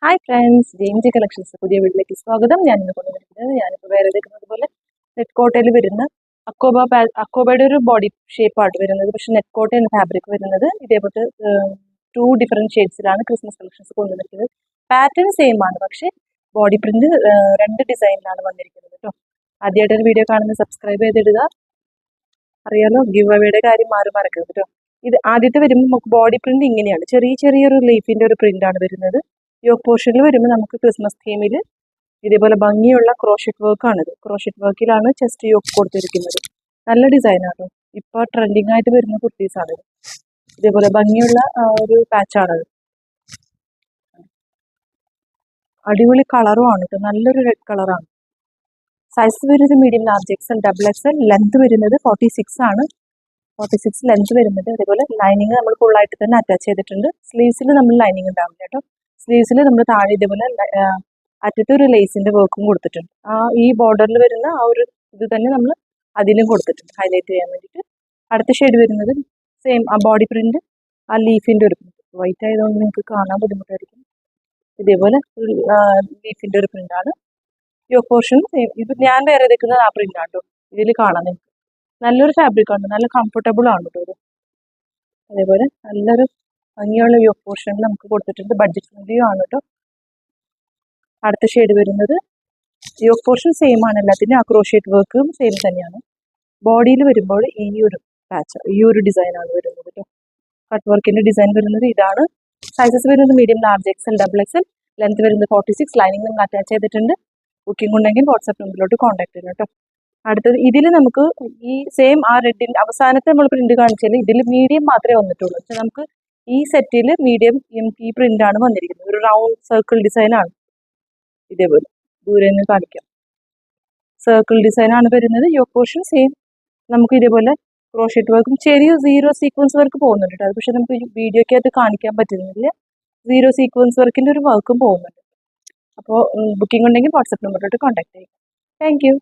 Hi friends, ജെയിംജി collections പുതിയ വീട്ടിലേക്ക് സ്വാഗതം. ഞാനിന്ന് കൊണ്ടുവന്നിരിക്കുന്നത് ഞാനിപ്പോൾ വേറെ എടുക്കുന്നത് പോലെ നെറ്റ് കോട്ടയിൽ വരുന്ന അക്കോബയുടെ ഒരു ബോഡി ഷേപ്പാണ് വരുന്നത്. പക്ഷേ നെറ്റ് കോട്ടയാണ് ഫാബ്രിക് വരുന്നത്. ഇതേപോലത്തെ 2 ഡിഫറെൻറ്റ് ഷെയ്ഡ്സിലാണ് ക്രിസ്മസ് കളക്ഷൻസ് കൊണ്ടുവന്നിരിക്കുന്നത്. പാറ്റേൺ സെയിം ആണ്, പക്ഷേ ബോഡി പ്രിന്റ് 2 ഡിസൈനിലാണ് വന്നിരിക്കുന്നത് കേട്ടോ. ആദ്യമായിട്ടൊരു വീഡിയോ കാണുന്നത് സബ്സ്ക്രൈബ് ചെയ്തിടുക. അറിയാലോ, ഗിവ് അവയുടെ കാര്യം മറക്കരുത് കേട്ടോ. ഇത് ആദ്യത്തെ വരുമ്പോൾ നമുക്ക് ബോഡി പ്രിന്റ് ഇങ്ങനെയാണ്, ചെറിയൊരു ലീഫിന്റെ ഒരു പ്രിന്റ് ആണ് വരുന്നത്. യോക്ക് പോർഷനിൽ വരുമ്പോൾ നമുക്ക് ക്രിസ്മസ് തീമിൽ ഇതേപോലെ ഭംഗിയുള്ള ക്രോഷറ്റ് വർക്കാണിത്. ക്രോഷറ്റ് വർക്കിലാണ് ചെസ്റ്റ് യോക്ക് കൊടുത്തിരിക്കുന്നത്. നല്ല ഡിസൈനാണ്. ഇപ്പോൾ ട്രെൻഡിങ് ആയിട്ട് വരുന്ന കുർത്തീസാണിത്. ഇതേപോലെ ഭംഗിയുള്ള ഒരു പാച്ചാണത്. അടിപൊളി കളറുമാണ് കേട്ടോ, നല്ലൊരു റെഡ് കളറാണ്. സൈസ് വരുന്നത് medium, large, XL, double XL. Length വരുന്നത് 46 ആണ്. 46 ലെങ്ത് വരുന്നത്. അതേപോലെ ലൈനിങ് നമ്മൾ ഫുള്ളായിട്ട് തന്നെ അറ്റാച്ച് ചെയ്തിട്ടുണ്ട്. സ്ലീവ്സിൽ നമ്മൾ ലൈനിങ് ഉണ്ടാവില്ല കേട്ടോ. സ്ലീവ്സിൽ നമ്മൾ താഴെ ഇതേപോലെ അറ്റത്ത് ഒരു ലേസിന്റെ വർക്കും കൊടുത്തിട്ടുണ്ട്. ഈ ബോർഡറിൽ വരുന്ന ആ ഒരു ഇത് തന്നെ നമ്മൾ അതിലും കൊടുത്തിട്ടുണ്ട്, ഹൈലൈറ്റ് ചെയ്യാൻ വേണ്ടിയിട്ട്. അടുത്ത ഷെയ്ഡ് വരുന്നത് സെയിം ആ ബോഡി പ്രിന്റ്, ആ ലീഫിന്റെ ഒരു പ്രിന്റ്. വൈറ്റ് ആയതുകൊണ്ട് നിങ്ങൾക്ക് കാണാൻ ബുദ്ധിമുട്ടായിരിക്കും. ഇതേപോലെ ലീഫിന്റെ ഒരു പ്രിന്റാണ്. യോക്ക് പോർഷൻ ഇത് ഞാൻ വേറെ എടുക്കുന്നത് ആ പ്രിന്റ് ആണ് കേട്ടോ. ഇതിൽ കാണാം നിങ്ങൾക്ക്. നല്ലൊരു ഫാബ്രിക് ആണ്, നല്ല കംഫർട്ടബിൾ ആണ് കേട്ടോ ഇത്. അതേപോലെ നല്ലൊരു ഭംഗിയുള്ള യോക്ക് പോർഷനിൽ നമുക്ക് കൊടുത്തിട്ടുണ്ട്. ബഡ്ജറ്റ് ഫ്രണ്ട്ലിയും ആണ് കേട്ടോ. അടുത്ത ഷെയ്ഡ് വരുന്നത് യോക്ക് പോർഷൻ സെയിം ആണ്, എല്ലാത്തിനും ആ ക്രോഷേറ്റ് വർക്കും സെയിം തന്നെയാണ്. ബോഡിയിൽ വരുമ്പോൾ ഈ ഒരു പാച്ച്, ഈ ഒരു ഡിസൈനാണ് വരുന്നത് കേട്ടോ. കട്ട് വർക്കിന്റെ ഡിസൈൻ വരുന്നത് ഇതാണ്. സൈസസ് വരുന്നത് medium, large, XL, double XL. Length വരുന്നത് 46. ലൈനിങ് നമ്മൾ അറ്റാച്ച് ചെയ്തിട്ടുണ്ട്. ബുക്കിംഗ് ഉണ്ടെങ്കിൽ വാട്സാപ്പ് നമ്പറിലോട്ട് കോൺടാക്ട് ചെയ്യണം കേട്ടോ. അടുത്തത് ഇതിൽ നമുക്ക് ഈ സെയിം ആ റെഡിൽ അവസാനത്തെ നമ്മൾ പ്രിന്റ് കാണിച്ചാൽ ഇതിൽ മീഡിയം മാത്രമേ വന്നിട്ടുള്ളൂ. പക്ഷെ നമുക്ക് ഈ സെറ്റിൽ മീഡിയം ഈ പ്രിന്റ് ആണ് വന്നിരിക്കുന്നത്. ഒരു റൗണ്ട് സർക്കിൾ ഡിസൈൻ ആണ്. ഇതേപോലെ ദൂരെ നിന്ന് കാണിക്കാം. സർക്കിൾ ഡിസൈൻ ആണ് വരുന്നത്. Yoke portion same. നമുക്ക് ഇതേപോലെ ക്രോഷറ്റ് വർക്കും ചെറിയ 0 സീക്വൻസ് വർക്ക് പോകുന്നുണ്ട് കേട്ടോ. അത് പക്ഷെ നമുക്ക് വീഡിയോക്കകത്ത് കാണിക്കാൻ പറ്റുന്നില്ല. 0 സീക്വൻസ് വർക്കിന്റെ ഒരു വർക്കും പോകുന്നുണ്ട്. അപ്പോൾ ബുക്കിംഗ് ഉണ്ടെങ്കിൽ വാട്സാപ്പ് നമ്പറിലോട്ട് കോൺടാക്ട് ചെയ്യുക. Thank you.